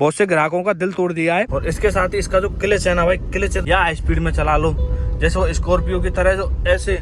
बहुत से ग्राहकों का दिल तोड़ दिया है। और इसके साथ ही इसका जो क्लच है ना भाई, क्लच या हाई स्पीड में चला लो, जैसे वो स्कॉर्पियो की तरह जो ऐसे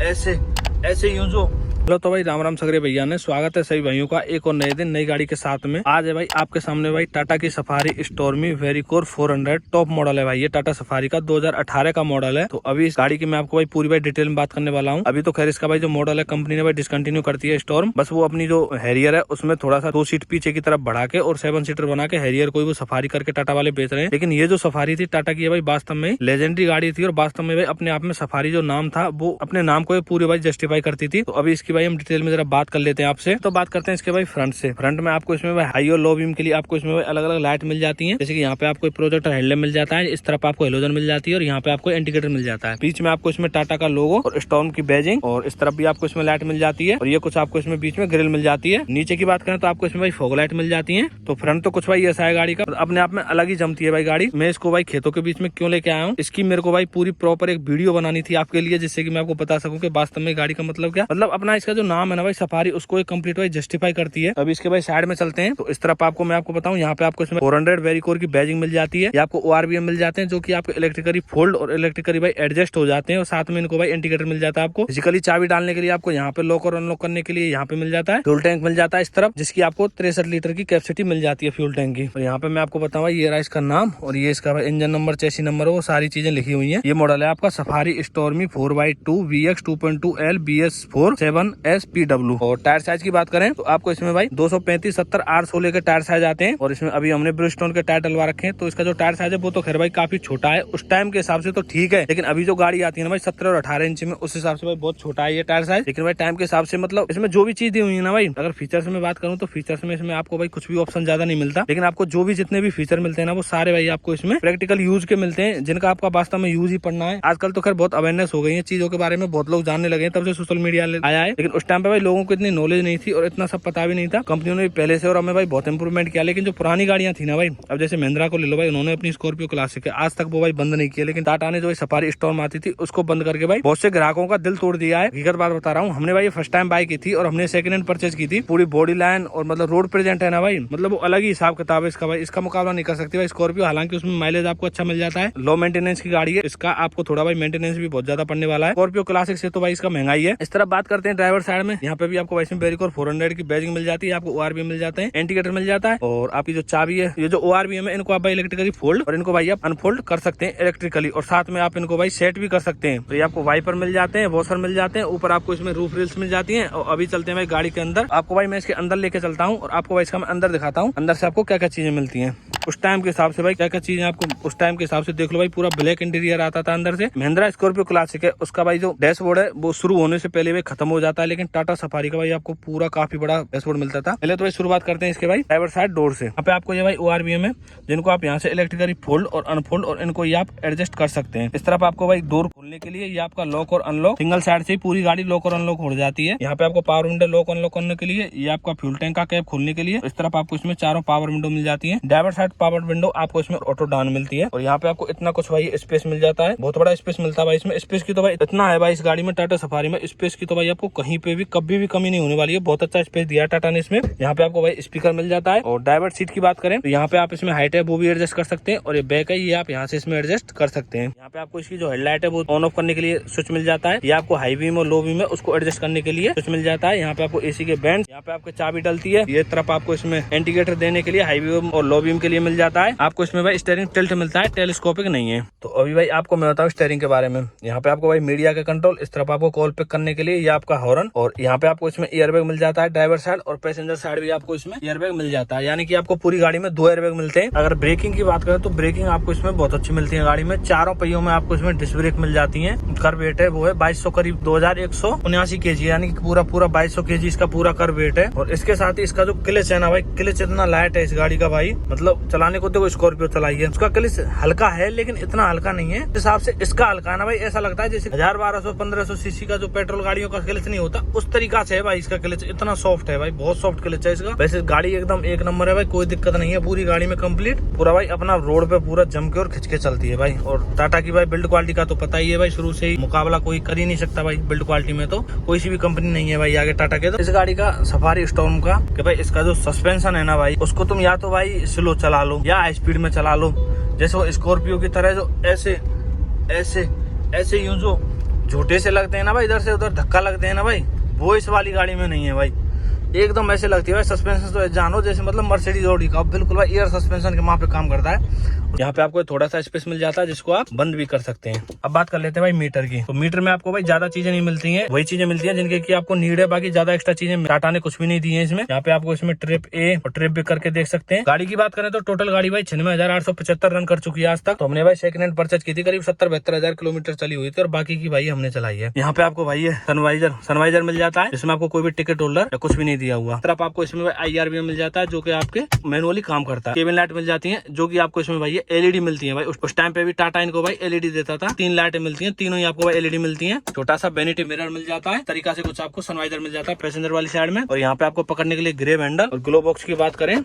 ऐसे ऐसे यूं जो। हेलो तो भाई राम राम सगरे भैया ने स्वागत है सभी भाइयों का एक और नए दिन नई गाड़ी के साथ में। आज है भाई आपके सामने भाई टाटा की सफारी स्टॉर्मी वेरिकोर 400 टॉप मॉडल है भाई। ये टाटा सफारी का 2018 का मॉडल है। तो अभी इस गाड़ी की मैं आपको भाई पूरी भाई डिटेल में बात करने वाला हूँ। अभी तो खैर इसका भाई जो मॉडल है कंपनी ने भाई डिसकंटिन्यू करती है स्टॉर्म, बस वो अपनी जो हैरियर है उसमें थोड़ा सा 2 सीट पीछे की तरफ बढ़ा के और 7 सीटर बना के हैरियर कोई वो सफारी करके टाटा वाले बेच रहे हैं। लेकिन ये जो सफारी थी टाटा की भाई वास्तव में लेजेंडरी गाड़ी थी और वास्तव में भाई अपने आप में सफारी जो नाम था वो अपने नाम को पूरे भाई जस्टिफाई करती थी। तो अभी इसकी भाई हम डिटेल में जरा बात कर लेते हैं आपसे। तो बात करते हैं इसके भाई फ्रंट से। फ्रंट में आपको इसमें भाई हाई और लो बीम के लिए आपको इसमें भाई अलग अलग लाइट मिल जाती है। जैसे कि यहाँ पे आपको प्रोजेक्टर हेडलैम्प मिल जाता है, इस तरफ आपको हेलोजन मिल जाती है और यहाँ पे आपको इंडिकेटर मिल जाता है। बीच में आपको इसमें टाटा का लोगो और स्टॉर्म की बैजिंग और इस तरफ भी आपको इसमें लाइट मिल जाती है और ये कुछ आपको इसमें बीच में ग्रिल मिल जाती है। नीचे की बात करें तो आपको इसमें भाई फॉग लाइट मिल जाती है। तो फ्रंट तो कुछ भाई ऐसा है गाड़ी का, अपने आप में अलग ही जमती है भाई गाड़ी। मैं इसको भाई खेतों के बीच में क्यों लेके आया हूँ, इसकी मेरे को भाई पूरी प्रॉपर एक वीडियो बनानी थी आपके लिए, जिससे कि मैं आपको बता सकूं कि वास्तव में गाड़ी का मतलब क्या, मतलब अपना इसका जो नाम है ना भाई सफारी उसको एक कंप्लीट भाई जस्टिफाई करती है। अभी इसके भाई साइड में चलते हैं। तो इस तरफ आपको मैं आपको बताऊं, यहाँ पे आपको इसमें 400 वेरिकोर की बैजिंग मिल जाती है। ये आपको ORVM मिल जाते हैं जो कि आपको इलेक्ट्रिकली फोल्ड और इलेक्ट्रिकली भाई एडजस्ट हो जाते हैं और साथ में इनको भाई इंडिकेटर मिल जाता है। आपको फिजिकली चाबी डालने के लिए आपको यहाँ पे लॉक और अनलॉक करने के लिए यहाँ पे मिल जाता है। फ्यूल टैंक मिल जाता है इस तरफ, जिसकी आपको 63 लीटर की कैपेसिटी मिल जाती है फ्यूल टैंक की। और यहाँ पे मैं आपको बताऊँ ये रहा इसका नाम और ये इसका इंजन नंबर, चेसी नंबर, वो सारी चीजें लिखी हुई है। ये मॉडल है आपका safari stormy 4x2 VX 2.2L BS4 7SPW। और टायर साइज की बात करें तो आपको इसमें भाई 235 70 R16 के टायर साइज आते हैं और इसमें अभी हमने ब्रिजस्टोन के टायर डलवा रखे हैं। तो इसका जो टायर साइज है वो तो खैर भाई काफी छोटा है, उस टाइम के हिसाब से तो ठीक है, लेकिन अभी जो गाड़ी आती है ना भाई 17 और 18 इंच में, उस हिसाब से भाई बहुत छोटा है ये टायर साइज। लेकिन भाई टाइम के हिसाब से मतलब इसमें जो भी चीज दी हुई है ना भाई, अगर फीचर्स में बात करूँ तो फीचर्स में इसमें आपको भाई कुछ भी ऑप्शन ज्यादा नहीं मिलता, लेकिन आपको जो भी जितने भी फीचर मिलते हैं ना वो सारे भाई आपको इसमें प्रैक्टिकल यूज के मिलते हैं, जिनका आपका वास्तव में यूज ही पड़ना है। आजकल तो खैर बहुत अवेयरनेस हो गई है चीजों के बारे में, बहुत लोग जानने लगे हैं तब से सोशल मीडिया आया है, लेकिन उस टाइम पे भाई लोगों को इतनी नॉलेज नहीं थी और इतना सब पता भी नहीं था। कंपनियों ने पहले से और हमें भाई बहुत इंप्रूवमेंट किया। लेकिन जो पुरानी गाड़ियां थी ना भाई, अब जैसे महिंद्रा को ले लो भाई, उन्होंने अपनी स्कॉर्पियो क्लासिक है आज तक वो भाई बंद नहीं किया, लेकिन टाटा ने जो सफारी स्टॉर्म आती थी उसको बंद करके भाई बहुत से ग्राहकों का दिल तोड़ दिया है। हकीकत बात बता रहा हूँ, हमने भाई फर्स्ट टाइम बाई की थी और हमने सेकंड हैंड परचेज की थी। पूरी बॉडी लाइन और मतलब रोड प्रेजेंट है ना भाई, मतलब वो अलग ही हिसाब किताब है इसका भाई, इसका मुकाबला नहीं कर सकती भाई स्कॉर्पियो। हालांकि उसमें माइलेज आपको अच्छा मिल जाता है, लो मेंटेनेंस की गाड़ी है, इसका आपको थोड़ा भाई मेंटेनेंस भी बहुत ज्यादा पड़ने वाला है स्कॉर्पियो क्लासिक से, तो भाई इसका महंगाई है। इस तरफ बात करते हैं ड्राइवर साइड में, यहाँ पे भी आपको वैसे वेरिकोर 400 की बैजिंग मिल जाती है, आपको ORVM मिल जाते हैं, इंडिकेटर मिल जाता है और आपकी जो चाबी है, ये जो ORVM है इनको आप भाई इलेक्ट्रिकली फोल्ड और इनको भाई आप अनफोल्ड कर सकते हैं इलेक्ट्रिकली, और साथ में आप इनको भाई सेट भी कर सकते हैं। तो ये आपको वाइपर मिल जाते हैं, वॉशर मिल जाते हैं, ऊपर आपको इसमें रूफ रिल्स मिल जाती हैं। और अभी चलते हैं भाई गाड़ी के अंदर, आपको भाई मैं इसके अंदर लेके चलता हूँ और आपको भाई इसका मैं अंदर दिखाता हूँ अंदर से आपको क्या क्या चीजें मिलती हैं उस टाइम के हिसाब से भाई, क्या क्या चीजें आपको उस टाइम के हिसाब से देख लो भाई। पूरा ब्लैक इंटीरियर आता था अंदर से। महिंद्रा स्कॉर्पियो क्लासिक है, उसका भाई जो डैशबोर्ड है वो शुरू होने से पहले भाई खत्म हो जाता है, लेकिन टाटा सफारी का भाई आपको पूरा काफी बड़ा डैशबोर्ड मिलता था। पहले तो भाई शुरुआत करते हैं इसके भाई ड्राइवर साइड डोर से। यहाँ पे आपको ये भाई ORVM है, जिनको आप यहाँ से इलेक्ट्रिकली फोल्ड और अनफोल्ड और इनको ये आप एडजस्ट कर सकते हैं। इस तरफ आपको भाई डोर खोलने के लिए ये आपका लॉक और अनलॉक, सिंगल साइड से पूरी गाड़ी लॉक और अनलॉक हो जाती है। यहाँ पे आपको पावर विंडो लॉक अनलॉक करने के लिए, ये आपका फ्यूल टैंक का कैप खोलने के लिए, इस तरफ आपको इसमें चारों पावर विंडो मिल जाती है। ड्राइवर साइड पावर विंडो आपको इसमें ऑटो डाउन मिलती है और यहाँ पे आपको इतना कुछ भाई स्पेस मिल जाता है, बहुत बड़ा स्पेस मिलता है भाई इसमें। स्पेस की तो भाई इतना है भाई इस गाड़ी में, टाटा सफारी में स्पेस की तो भाई आपको कहीं पे भी कभी भी कमी नहीं होने वाली है, बहुत अच्छा स्पेस दिया है टाटा ने इसमें। यहाँ पे आपको भाई स्पीकर मिल जाता है और ड्राइवर सीट की बात करें तो यहाँ पे आप इसमें हाइट है वो भी एडजस्ट कर सकते हैं और ये बैक है ये आप यहाँ से इसमें एडजस्ट कर सकते हैं। यहाँ पे आपको इसकी जो हेडलाइट है वो ऑन ऑफ करने के लिए स्विच मिल जाता है, ये आपको हाई बीम और लो बीम है उसको एडजस्ट करने के लिए स्विच मिल जाता है। यहाँ पे आपको AC के बैंड, यहाँ पे आपको चाबी डलती है, ये तरफ आपको इसमें इंडिकेटर देने के लिए हाई बीम और लो बीम के लिए मिल जाता है। आपको इसमें भाई स्टीयरिंग टिल्ट मिलता है, टेलीस्कोपिक नहीं है। तो अभी भाई आपको मैं बताऊँ स्टीयरिंग के बारे में। यहाँ पे आपको भाई मीडिया के कंट्रोल, इस तरफ आपको कॉल पिक करने के लिए ये आपका हॉर्न और यहाँ पे आपको इसमें एयरबैग मिल जाता है ड्राइवर साइड और पैसेंजर साइड भी आपको इसमें एयरबैग मिल जाता है, यानी कि आपको पूरी गाड़ी में 2 एयरबैग मिलते हैं। अगर ब्रेकिंग की बात करें तो ब्रेकिंग आपको इसमें बहुत अच्छी मिलती है गाड़ी में। चारों पहियों में आपको इसमें डिस्क ब्रेक मिल जाती है। कर वेट है वो है 2200 करीब 2179 kg, यानी कि पूरा 2200 kg इसका पूरा कर वेट है। और इसके साथ ही इसका जो क्लच है ना भाई, क्लच इतना लाइट है इस गाड़ी का भाई, मतलब चलाने को देखो स्कॉर्पियो चलाई है, उसका क्लच हल्का है लेकिन इतना हल्का नहीं है। इस हिसाब से इसका हल्का है ना भाई, ऐसा लगता है जैसे 1000-1200-1500 सीसी का जो पेट्रोल गाड़ियों का क्लच नहीं होता उस तरीका से है भाई इसका क्लच, इतना सॉफ्ट है भाई, बहुत सॉफ्ट क्लच है इसका। वैसे गाड़ी एकदम एक नंबर है भाई, कोई दिक्कत नहीं है पूरी गाड़ी में कंप्लीट, पूरा भाई अपना रोड पे पूरा जम के और खिंच के चलती है भाई। और टाटा की भाई बिल्ड क्वालिटी का तो पता ही है भाई, शुरू से ही मुकाबला कोई कर ही नहीं सकता भाई बिल्ड क्वालिटी में, तो कोई सी भी कंपनी नहीं है भाई आगे टाटा के। तो इस गाड़ी का सफारी स्टॉर्म का कि भाई इसका जो सस्पेंशन है ना भाई, उसको तुम या तो भाई स्लो चला चला लो या हाई स्पीड में चला लो, जैसे वो स्कॉर्पियो की तरह जो ऐसे ऐसे ऐसे यूं जो झूठे से लगते हैं ना भाई, इधर से उधर धक्का लगते हैं ना भाई, वो इस वाली गाड़ी में नहीं है भाई। एकदम ऐसे लगती है भाई सस्पेंशन तो जानो जैसे मतलब मर्सिडीज ऑडी का, बिल्कुल भाई एयर सस्पेंशन के वहाँ पे काम करता है। यहाँ पे आपको थोड़ा सा स्पेस मिल जाता है जिसको आप बंद भी कर सकते हैं। अब बात कर लेते हैं भाई मीटर की। तो मीटर में आपको भाई ज्यादा चीजें नहीं मिलती हैं, वही चीजें मिलती हैं जिनके की आपको नीड है, बाकी ज्यादा एक्स्ट्रा चीजें टाटा ने कुछ भी नहीं दी है इसमें। यहाँ पे आपको इसमें ट्रिप ए और ट्रिप बी करके देख सकते हैं। गाड़ी की बात करें तो टोटल गाड़ी भाई 96,875 रन कर चुकी है आज तक। तो हमने भाई सेकंड हैंड परचेज की थी, करीब 70-72 हजार किलोमीटर चली हुई थी और बाकी की भाई हमने चलाई है। यहाँ पे आपको भाई सनवाइजर मिल जाता है, जिसमें आपको कोई भी टिकट होल्डर या कुछ भी नहीं दिया हुआ। तरफ आपको इसमें IRB मिल जाता है जो कि आपके मैनुअली काम करता है। केबिन लाइट मिल जाती है जो कि आपको इसमें भाई LED मिलती है। उस टाइम पे भी टाटा इनको भाई LED देता था। 3 लाइटें मिलती हैं, तीनों ही आपको भाई LED मिलती हैं। छोटा सा वेनिटी मिरर मिल जाता है, तरीका से कुछ आपको सनवाइजर मिल जाता है पैसेंजर वाली साइड में। और यहाँ पे आपको पकड़ने के लिए ग्रेव हैंडल। और ग्लो बॉक्स की बात करें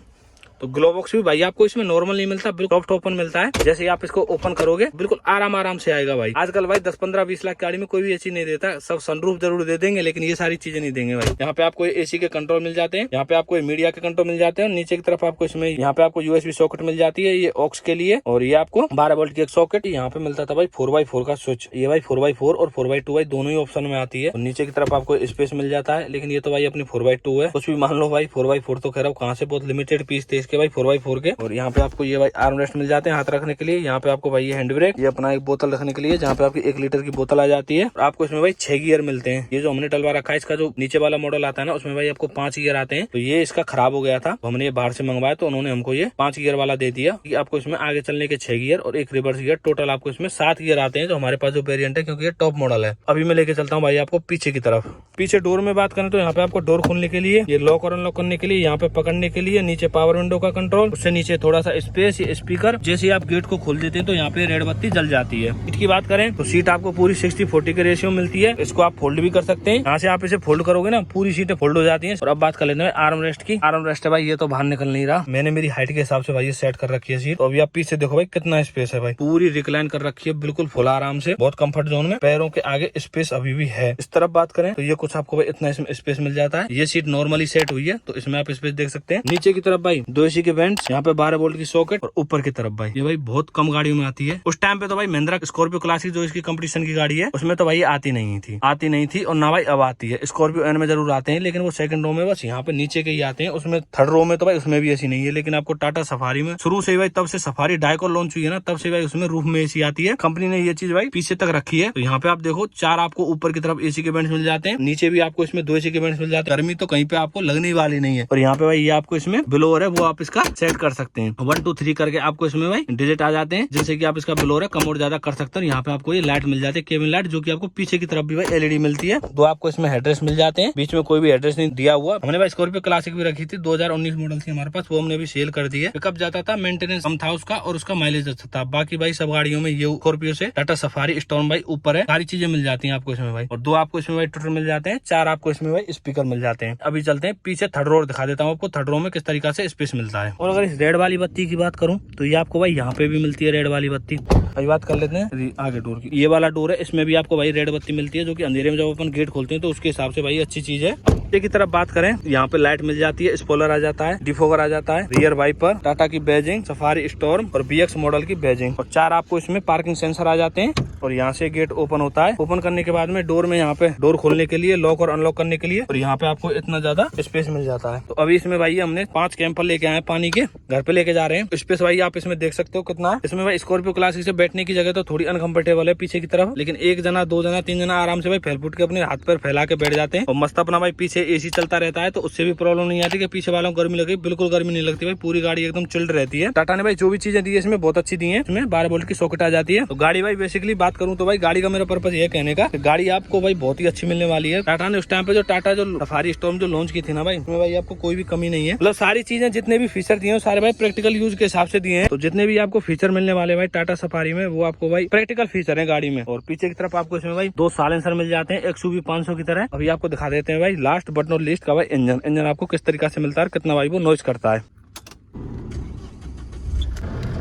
तो ग्लो बॉक्स भी भाई आपको इसमें नॉर्मल नहीं मिलता, बिल्कुल सॉफ्ट ओपन मिलता है। जैसे ही आप इसको ओपन करोगे बिल्कुल आराम से आएगा भाई। आजकल भाई 10-15-20 लाख गाड़ी में कोई भी एसी नहीं देता, सब सनरूफ जरूर दे देंगे लेकिन ये सारी चीजें नहीं देंगे भाई। यहाँ पे आपको एसी के कंट्रोल मिल जाते हैं, यहाँ पे आपको मीडिया के कंट्रोल मिल जाते हैं। नीचे की तरफ आपको इसमें यहाँ पे आपको USB सॉकेट मिल जाती है, ये ऑक्स के लिए। और ये आपको 12 वोल्ट की एक सॉकेट। यहाँ पे मिलता था भाई 4x4 का स्विच, ये भाई 4x4 और 4x2 भाई दोनों ही ऑप्शन में आती है। और नीचे की तरफ आपको स्पेस मिल जाता है, लेकिन ये तो भाई अपनी 4x2 है। कुछ भी मान लो भाई 4x4 तो खैर कहाँ से, बहुत लिमिटेड पीस थे इसके भाई 4x4 के। और यहाँ पे आपको ये भाई आर्म रेस्ट मिल जाते हैं हाथ रखने के लिए। यहाँ पे आपको भाई ये हैंड ब्रेक, ये अपना एक बोतल रखने के लिए जहाँ पे आपकी 1 लीटर की बोतल आ जाती है। और आपको इसमें भाई 6 गियर मिलते हैं। ये जो हमने डलवा रखा है, इसका जो नीचे वाला मॉडल आता है ना, उसमें भाई आपको 5 गियर आते हैं। तो ये इसका खराब हो गया था, तो हमने ये बाहर से मंगवाया तो उन्होंने हमको ये 5 गियर वाला दे दिया कि आपको इसमें आगे चलने के 6 गियर और एक रिवर्स गियर, टोटल आपको इसमें 7 गियर आते हैं। जो हमारे पास जो वेरिएंट है, क्योंकि ये टॉप मॉडल है। अभी मैं लेके चलता हूँ भाई आपको पीछे की तरफ। पीछे डोर में बात करें तो यहाँ पे आपको डोर खोलने के लिए, ये लॉक और अनलॉक करने के लिए, यहाँ पे पकड़ने के लिए, नीचे पावर विंडो का कंट्रोल, उससे नीचे थोड़ा सा स्पेस, स्पीकर। जैसे आप गेट को खोल देते हैं तो यहाँ पे रेड बत्ती जल जाती है। सीट की बात करें तो सीट आपको पूरी 60-40 के रेशियो मिलती है। इसको आप फोल्ड भी कर सकते हैं, यहाँ से आप इसे फोल्ड करोगे ना पूरी सीटें फोल्ड हो जाती हैं। और अब बात कर लेते हैं आर्म रेस्ट की। आर्म रेस्ट है भाई, ये तो बाहर निकल नहीं रहा, मैंने मेरी हाइट के हिसाब से भाई ये सेट कर रखी है सीट। तो अभी आप पीछे देखो भाई कितना स्पेस है भाई, पूरी रिक्लाइन कर रखी है, बिल्कुल फुल आराम से, बहुत कंफर्ट जोन में। पैरों के आगे स्पेस अभी भी है। इस तरफ बात करें तो ये कुछ आपको भाई इतना इसमें स्पेस मिल जाता है। ये सीट नॉर्मली सेट हुई है तो इसमें आप स्पेस देख सकते हैं। नीचे की तरफ भाई 2 AC के वेंट्स, यहाँ पे 12 वोल्ट की सॉकेट। और ऊपर की तरफ भाई ये भाई बहुत कम गाड़ियों में आती है। उस टाइम पे तो भाई महिंद्रा स्कॉर्पियो क्लासिक जो इसकी कंपटीशन की गाड़ी है, उसमें तो भाई आती नहीं थी और ना भाई अब आती है। स्कॉर्पियो एन में जरूर आते हैं, लेकिन वो सेकंड रो में बस यहाँ पे नीचे के ही आते हैं। उसमें थर्ड रो में तो भाई उसमें भी ऐसी नहीं है। लेकिन आपको टाटा सफारी में शुरू से भाई, तब से सफारी डायको लॉन्च हुई है ना, तब से भाई उसमें रूफ में एसी आती है। कंपनी ने ये चीज भाई पीछे तक रखी है। तो यहाँ पे आप देखो 4 आपको ऊपर की तरफ एसी के वेंट्स मिल जाते हैं, नीचे भी आपको इसमें 2 AC के वेंट्स मिल जाते हैं। गर्मी तो कहीं पे आपको लगने वाली नहीं है। और यहाँ पे भाई ये आपको इसमें ब्लोअर है, वो आप इसका सेट कर सकते हैं। 1 2 3 करके आपको इसमें भाई डिजिट आ जाते हैं, जिससे कि आप इसका ब्लोअर है कम और ज्यादा कर सकते हैं। यहाँ पे आपको ये लाइट मिल जाती है, केबिन लाइट, जो कि आपको पीछे की तरफ भी भाई LED मिलती है। 2 आपको इसमें हेडरेस्ट मिल जाते हैं, बीच में कोई भी हेडरेस्ट नहीं दिया हुआ। हमने भाई स्कॉर्पियो क्लासिक भी रखी थी, 2019 मॉडल थी हमारे पास, वो हमने भी सेल कर दी है। पिकअप जाता था, मेंटेनेंस कम था उसका और उसका माइलेज अच्छा था। बाकी भाई सब गाड़ियों में ये स्कॉर्पियो से टाटा सफारी स्टॉर्म भाई ऊपर है, सारी चीजें मिल जाती है आपको इसमें भाई। और 2 आपको इसमें भाई ट्विटर मिल जाते हैं, 4 आपको इसमें भाई स्पीकर मिल जाते हैं। अभी चलते हैं पीछे थर्ड रो दिखा देता हूँ आपको, थर्ड रो में किस तरीके से स्पेस मिलता है। और अगर इस रेड वाली बत्ती की बात करूँ तो ये आपको भाई यहाँ पे भी मिलती है रेड वाली बत्ती। अभी बात कर लेते हैं आगे डोर की। ये वाला डोर है, इसमें भी आपको भाई रेड बत्ती मिलती है, जो कि अंधेरे में जब अपन गेट खोलते हैं तो उसके हिसाब से भाई अच्छी चीज है। पीछे की तरफ बात करें, यहाँ पे लाइट मिल जाती है, स्पॉइलर आ जाता है, डिफोगर आ जाता है, रियर वाइपर, टाटा की बैजिंग, सफारी स्टॉर्म और BX मॉडल की बैजिंग। और 4 आपको इसमें पार्किंग सेंसर आ जाते हैं। और यहाँ से गेट ओपन होता है। ओपन करने के बाद में डोर में यहाँ पे डोर खोलने के लिए, लॉक और अनलॉक करने के लिए, और यहाँ पे आपको इतना ज्यादा स्पेस मिल जाता है। तो अभी इसमें भाई हमने 5 कैंपर लेके आए पानी के, घर पे लेके जा रहे हैं। स्पेस भाई आप इसमें देख सकते हो कितना है। इसमें भाई स्कॉर्पियो क्लासिक से बैठने की जगह तो थोड़ी अनकंफर्टेबल है पीछे की तरफ, लेकिन 1 जना 2 जना 3 जना आराम से भाई फैल फुट के अपने हाथ पैर फैला के बैठ जाते हैं। और मस्त अपना भाई पीछे AC चलता रहता है, तो उससे भी प्रॉब्लम नहीं आती कि पीछे वालों को गर्मी लगे। बिल्कुल गर्मी नहीं लगती भाई, पूरी गाड़ी एकदम चिल्ड रहती है। टाटा ने भाई जो भी चीजें दी है इसमें बहुत अच्छी दी है। इसमें 12 वोल्ट की सॉकेट आ जाती है। तो गाड़ी भाई बेसिकली बात करूं तो भाई गाड़ी का मेरा पर्पज ये कहने का, गाड़ी आपको भाई बहुत ही अच्छी मिलने वाली है। टाटा ने उस टाइम पे जो टाटा जो सफारी स्टॉर्म जो लॉन्च की थी ना भाई, उसमें भाई आपको कोई भी कमी नहीं है। मतलब सारी चीजें जितने भी फीचर दिए सारे भाई प्रैक्टिकल यूज के हिसाब से दिए हैं। तो जितने भी आपको फीचर मिलने वाले भाई टाटा सफारी में, वो आपको भाई प्रैक्टिकल फीचर है गाड़ी में। और पीछे की तरफ आपको इसमें भाई 2 साइलेंसर मिल जाते हैं, XUV 500 की तरह। अभी आपको दिखा देते हैं भाई लास्ट बट नॉट लीस्ट का भाई इंजन आपको किस तरीके से मिलता है, कितना भाई वो नॉइज करता है।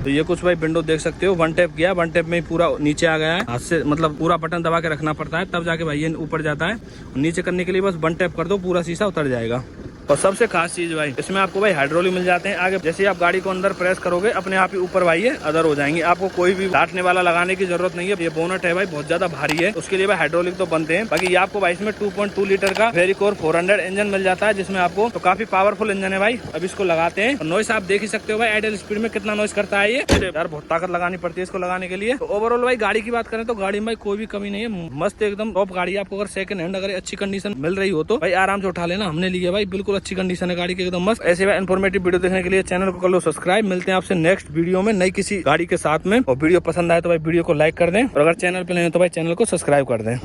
तो ये कुछ भाई विंडो देख सकते हो, 1 टैप किया, 1 टैप में ही पूरा नीचे आ गया है। हाथ से मतलब पूरा बटन दबा के रखना पड़ता है, तब जाके भाई ये ऊपर जाता है। नीचे करने के लिए बस 1 टैप कर दो, पूरा शीशा उतर जाएगा। और सबसे खास चीज भाई इसमें आपको भाई हाइड्रोलिक मिल जाते हैं आगे। जैसे आप गाड़ी को अंदर प्रेस करोगे अपने आप ही ऊपर भाई ये अदर हो जाएंगे, आपको कोई भी काटने वाला लगाने की जरूरत नहीं है। ये बोनट है भाई बहुत ज्यादा भारी है, उसके लिए भाई हाइड्रोलिक तो बनते हैं। बाकी ये आपको भाई इसमें 2.2 लीटर का वेरिकोर 400 इंजन मिल जाता है, जिसमें आपको तो काफी पावरफुल इंजन है भाई। अब इसको लगाते हैं, नॉइस आप देख ही सकते हो भाई आइडल स्पीड में कितना नॉइस करता है ये यार, बहुत ताकत लगानी पड़ती है इसको लगाने के लिए। तो ओवरऑल भाई गाड़ी की बात करें तो गाड़ी में भाई कोई भी कमी नहीं है, मस्त एकदम टॉप गाड़ी है। आपको अगर सेकंड हैंड अगर अच्छी कंडीशन मिल रही हो तो भाई आराम से उठा लेना, हमने लिया भाई बिल्कुल अच्छी कंडीशन है गाड़ी की एकदम मस्त। ऐसे भाई इन्फॉर्मेटिव वीडियो देखने के लिए चैनल को कर लो सब्सक्राइब। मिलते हैं आपसे नेक्स्ट वीडियो में नई किसी गाड़ी के साथ में, और वीडियो पसंद आए तो भाई वीडियो को लाइक कर दें, और अगर चैनल पे नहीं हो तो भाई चैनल को सब्सक्राइब कर दें।